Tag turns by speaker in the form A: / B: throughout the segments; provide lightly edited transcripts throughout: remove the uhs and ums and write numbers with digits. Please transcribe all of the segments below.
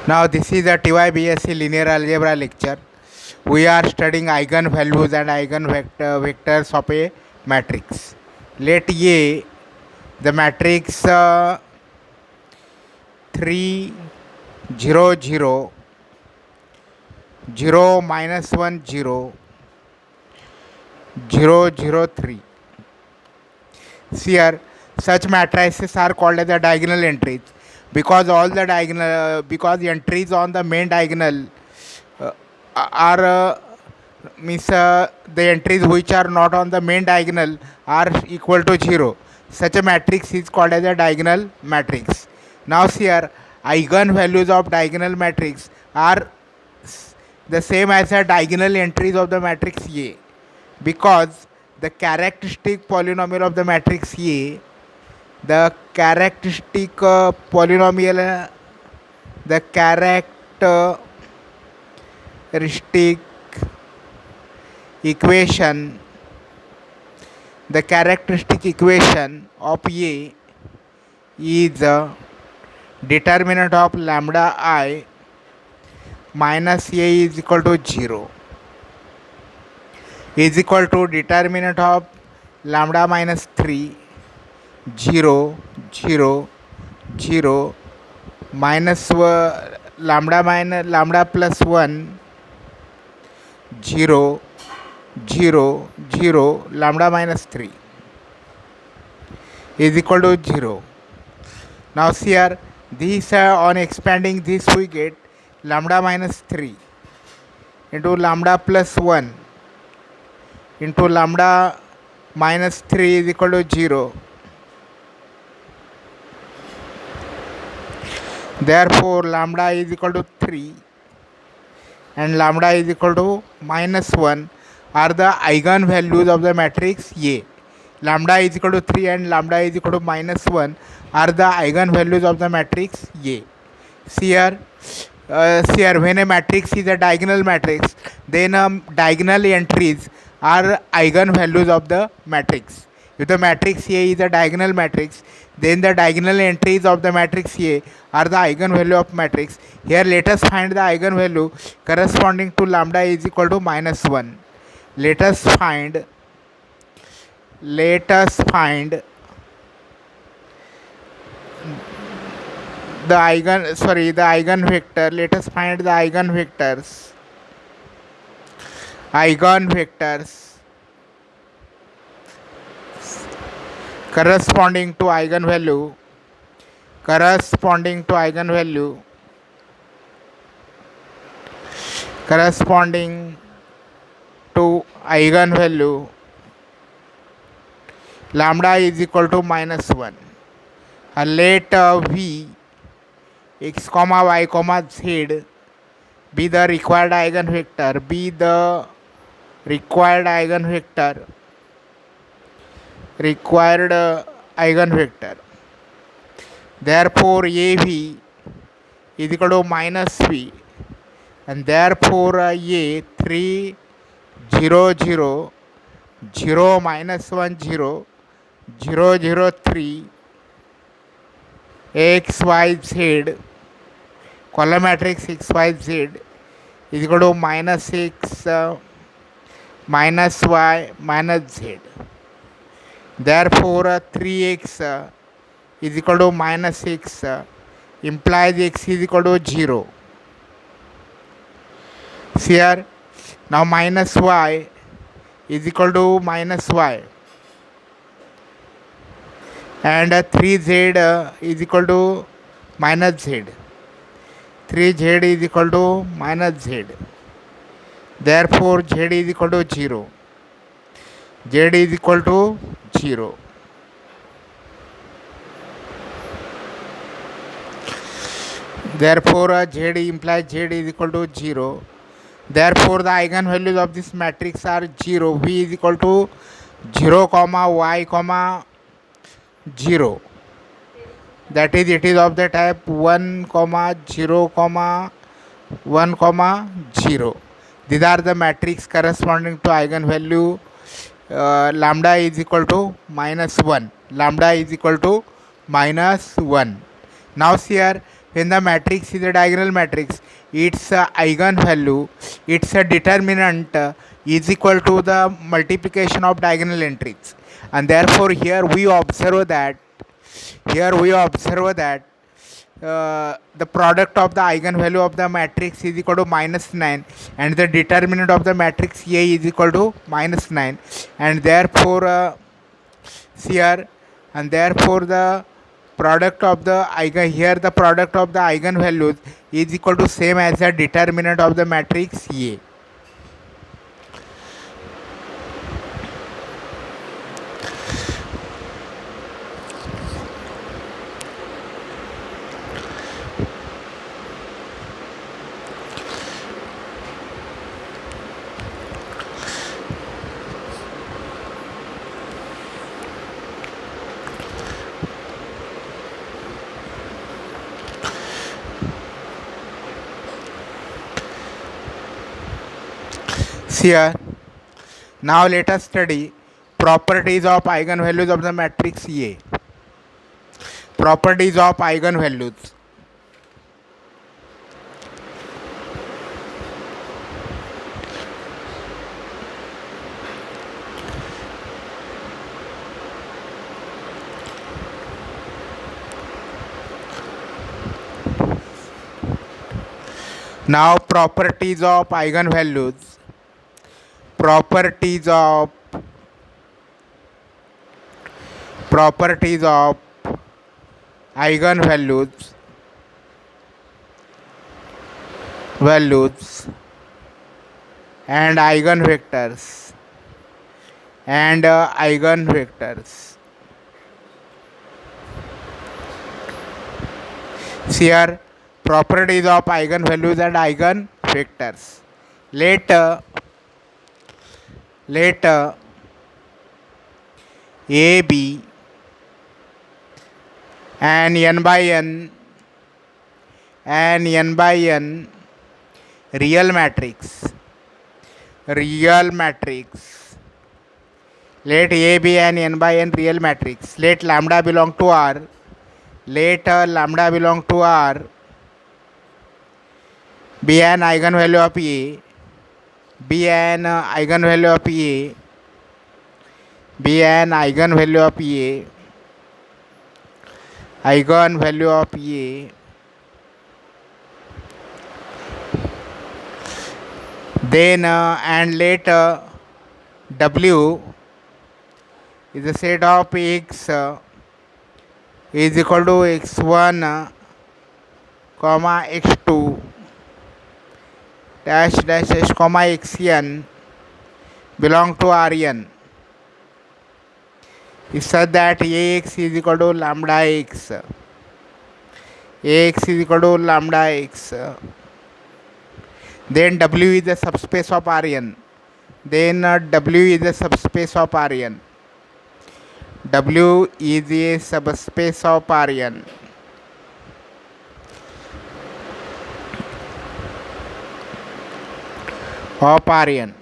A: Now this is a TYBSc linear algebra lecture. We are studying eigenvalues and eigenvectors of a matrix. Let A the matrix 3 0 0 0 minus 1 0 0 0 3. Here such matrices are called as the diagonal entries because all the diagonal because the entries on the main diagonal uh, are means the entries which are not on the main diagonal are equal to 0. Such a matrix is called as a diagonal matrix. Now here eigenvalues of diagonal matrix are the same as the diagonal entries of the matrix A because the characteristic polynomial of the matrix A, the characteristic polynomial, the characteristic equation, the characteristic equation of A is determinant of lambda I minus A is equal to 0 is equal to determinant of lambda minus 3 0 0 0 minus lambda plus 1 0 0 0 lambda minus 3 is equal to 0. Now here this on expanding this we get lambda minus 3 into lambda plus 1 into lambda minus 3 is equal to 0. Therefore lambda is equal to 3 and lambda is equal to minus 1 are the eigenvalues of the matrix A. Lambda is equal to 3 and lambda is equal to minus 1 are the eigenvalues of the matrix A. See here when a matrix is a diagonal matrix, then diagonal entries are eigenvalues of the matrix. If the matrix A is a diagonal matrix, then the diagonal entries of the matrix A are the eigenvalue of matrix. Here let us find the eigenvalue corresponding to lambda is equal to minus 1. Let us find the eigenvector. Let us find the eigenvectors corresponding to eigenvalue corresponding to eigenvalue lambda is equal to minus 1. Let v x comma y comma z be the required eigenvector. Therefore AV is equal to minus v and therefore A 3 0 0 0 minus 1 0 0 0 3 x y z column matrix x y z is equal to minus x minus y minus z. Therefore 3x is equal to minus x implies x is equal to 0. Here now minus y is equal to minus y and 3z is equal to minus z. 3z is equal to minus z. Therefore z is equal to 0. Z is equal to 0. Therefore z implies z is equal to 0. Therefore the eigenvalues of this matrix are 0. V is equal to 0 comma y comma 0. That is it is of the type 1 comma 0 comma 1 comma 0. These are the matrix corresponding to eigenvalue lambda is equal to minus 1. Lambda is equal to minus 1. Now here when the matrix is a diagonal matrix, its eigenvalue, its determinant is equal to the multiplication of diagonal entries, and therefore here we observe that the product of the eigenvalue of the matrix is equal to -9, and the determinant of the matrix A is equal to -9, and therefore here and therefore the product of the eigenvalues is equal to same as the determinant of the matrix A. Here, now let us study properties of eigenvalues of the matrix A. Properties of eigenvalues. Now properties of eigenvalues. Properties of eigenvalues and eigenvectors Here, properties of eigenvalues and eigenvectors. Let A be an n by n real matrix. Let A be an n by n real matrix. Let lambda belong to R. Be an eigenvalue of A. Be an eigenvalue of A. Then and let W is a set of X is equal to x1 comma x2 dash comma xn belong to Rn is such that Ax is equal to lambda x. Then W is the subspace of Rn. W is a subspace of Rn.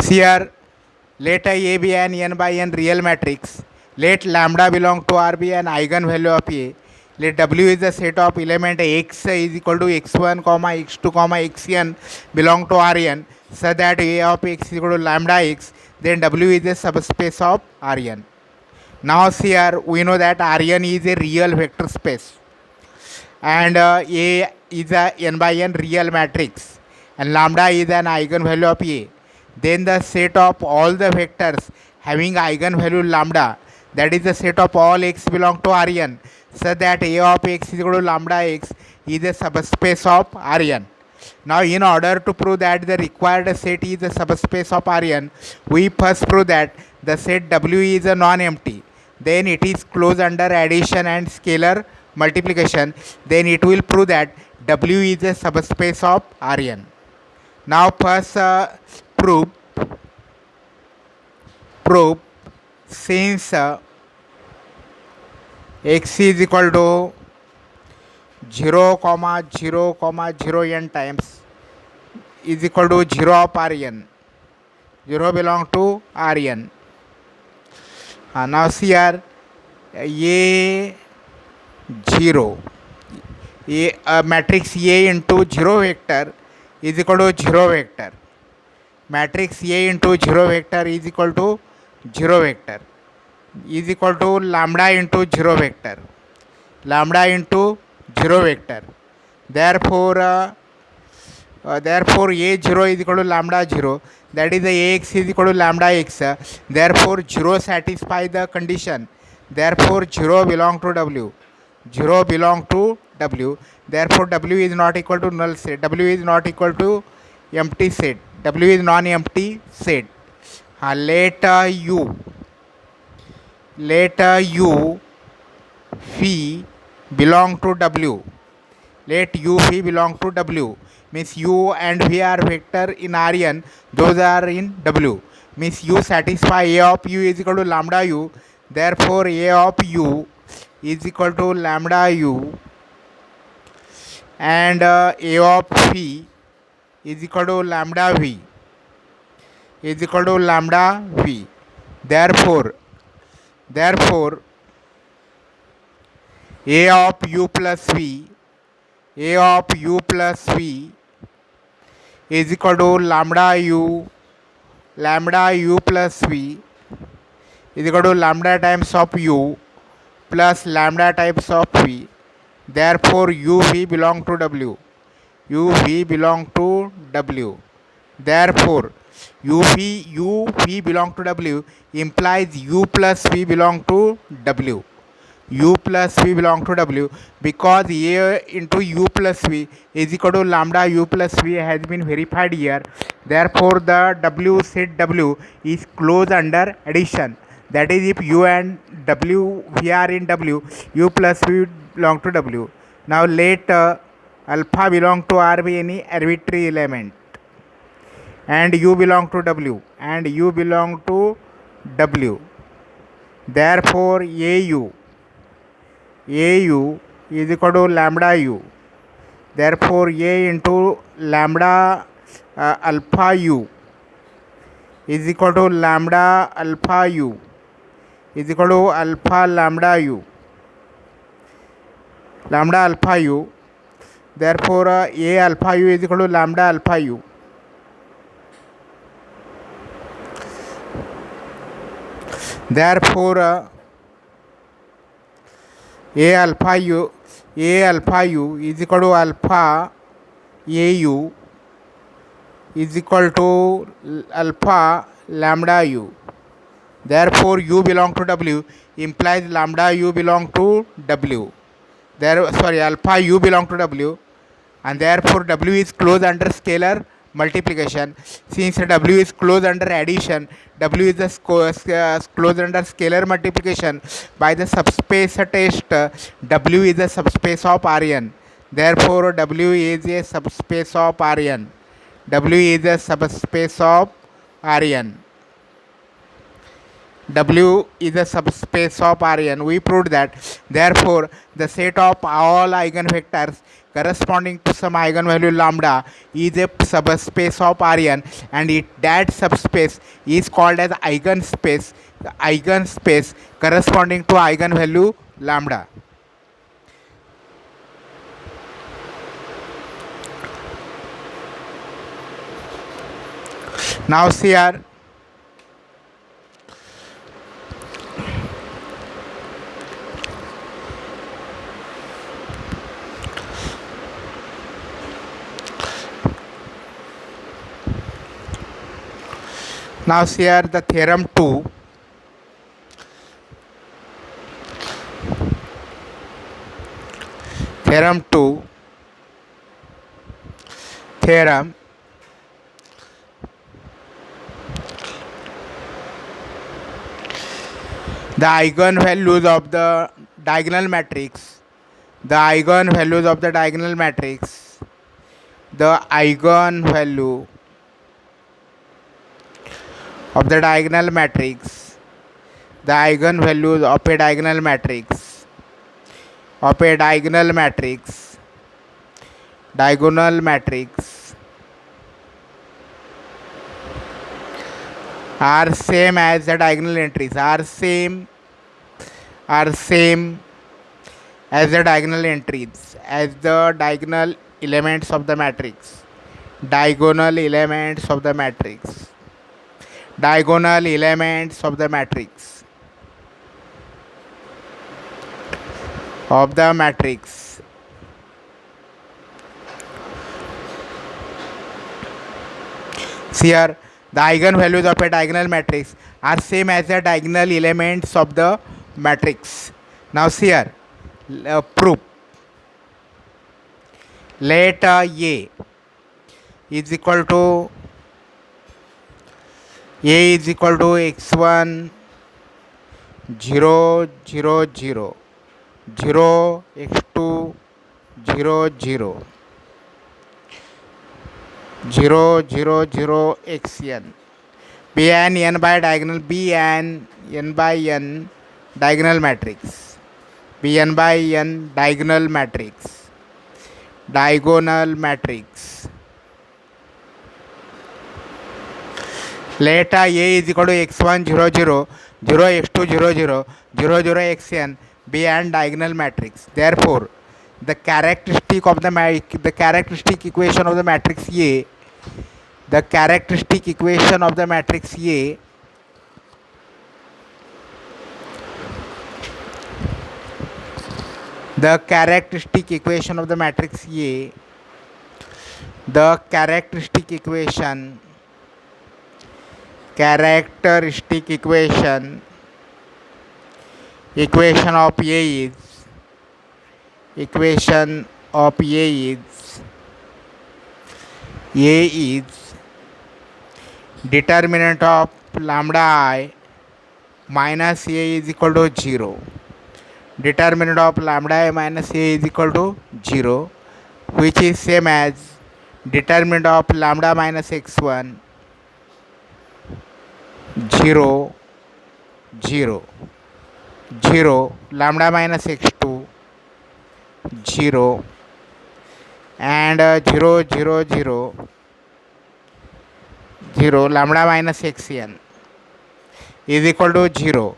A: Here, let A be an n by n real matrix. Let lambda belong to R be an eigenvalue of A. Let W is the set of element X is equal to x1 comma x2 comma xn belong to Rn such that A of X is equal to lambda x. Then W is the subspace of Rn. Now here we know that Rn is a real vector space and A is a n by n real matrix and lambda is an eigenvalue of A. Then the set of all the vectors having eigenvalue lambda, that is the set of all x belong to Rn such that A of X is equal to lambda x is a subspace of Rn. Now in order to prove that the required set is a subspace of Rn, we first prove that the set W is a non-empty. Then it is closed under addition and scalar multiplication. Then it will prove that W is a subspace of Rn. Now first prove since x is equal to 0, 0, n times is equal to 0 of Rn. 0 belong to Rn. Now see here, A 0, A matrix A into 0 vector is equal to 0 vector. Matrix A into 0 vector is equal to 0 vector is equal to lambda into 0 vector. Lambda into 0 vector. Therefore A0 is equal to lambda 0, that is the Ax is equal to lambda x. Therefore 0 satisfy the condition. Therefore 0 belong to W. 0 belong to W. Therefore W is not equal to null set. W is not equal to empty set. W is non-empty set. Let U phi belong to W. Let U phi belong to W. Means U and V are vector in Rn, those are in W. Means U satisfy A of U is equal to lambda U. Therefore A of U is equal to lambda U, and A of V is equal to lambda V is equal to lambda V. Therefore A of U plus V, A of U plus V is equal to lambda U plus V is equal to lambda times of U plus lambda times of V. Therefore U V belong to W. U V belong to W. Therefore U V belong to W implies U plus V belong to W. U plus V belong to W, because A into U plus V is equal to lambda U plus V has been verified here. Therefore the W set W is closed under addition. That is, if U and W V are in W, U plus V belong to W. Now let alpha belong to R be any arbitrary element, and U belong to W, and U belong to W. Therefore AU is equal to lambda U. Therefore A into lambda alpha U is equal to lambda alpha U is equal to alpha lambda U, lambda alpha U. Therefore A alpha U is equal to lambda alpha U. Therefore A alpha U is equal to alpha AU is equal to alpha lambda U. Therefore U belong to W implies lambda U belong to W. Alpha U belong to W, and therefore W is closed under scalar multiplication. Since W is closed under addition, W is closed under scalar multiplication by the subspace test. W is a subspace of Rn. Therefore W is a subspace of Rn. W is a subspace of Rn. W is a subspace of Rn. We proved that. Therefore the set of all eigenvectors corresponding to some eigenvalue lambda is a subspace of Rn, and that subspace is called as eigenspace corresponding to eigenvalue lambda. Now see here, the theorem 2. Theorem the eigenvalues of the diagonal matrix, the eigenvalue of the diagonal matrix of the diagonal matrix are same as the diagonal entries, are same are same as the diagonal entries, as the diagonal elements of the matrix. Diagonal elements of the matrix. Diagonal elements of the matrix. Of the matrix. See here, the eigenvalues of a diagonal matrix are same as the diagonal elements of the matrix. Now see here, proof. Let A is equal to x1 0 0 0 0 x2 0 0 0 0 0 xn b and n by diagonal b and n by n diagonal matrix. b n by n diagonal matrix. Diagonal matrix. Let A is equal to x1 0 0 0 x2 0 0 0 0 xn be an diagonal matrix. Therefore, the characteristic equation of the matrix A, the characteristic equation of the matrix A the characteristic equation of the matrix A, the characteristic equation of A is determinant of lambda I minus A is equal to 0. Determinant of lambda I minus A is equal to 0, which is same as determinant of lambda minus x1 0 0 0 lambda minus x2 0 and 0 0 0 0 lambda minus xn is equal to 0.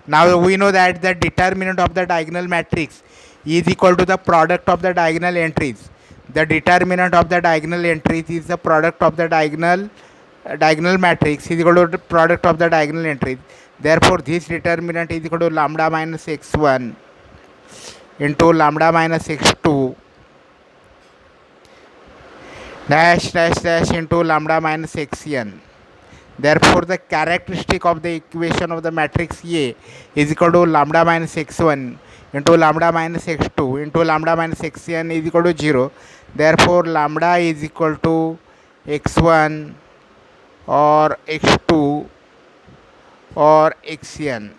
A: Now we know that the determinant of the diagonal matrix is equal to the product of the diagonal entries. The determinant of the diagonal entries is the product of the diagonal matrix is equal to the product of the diagonal entries. Therefore, this determinant is equal to lambda minus x1 into lambda minus x2 dash dash dash into lambda minus xn. Therefore, the characteristic of the equation of the matrix A is equal to lambda minus x1 into lambda minus x2 into lambda minus xn is equal to 0. Therefore, lambda is equal to x1 or x2 or xn.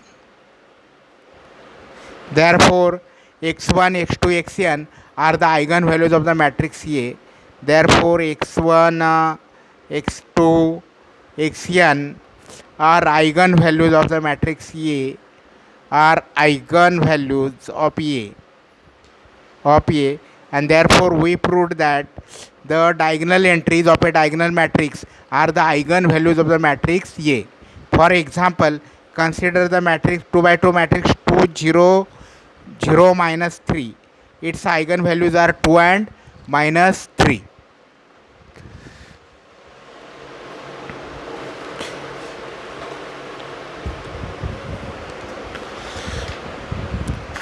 A: Therefore, x1, x2, xn are the eigenvalues of the matrix A. Therefore, x1, x2, xn are eigenvalues of the matrix A, are eigenvalues of A, and therefore we proved that the diagonal entries of a diagonal matrix are the eigenvalues of the matrix A. For example, consider the matrix 2 by 2 matrix 2 0 0 minus 3. Its eigenvalues are 2 and minus 3.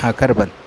A: हाँ कर बंद.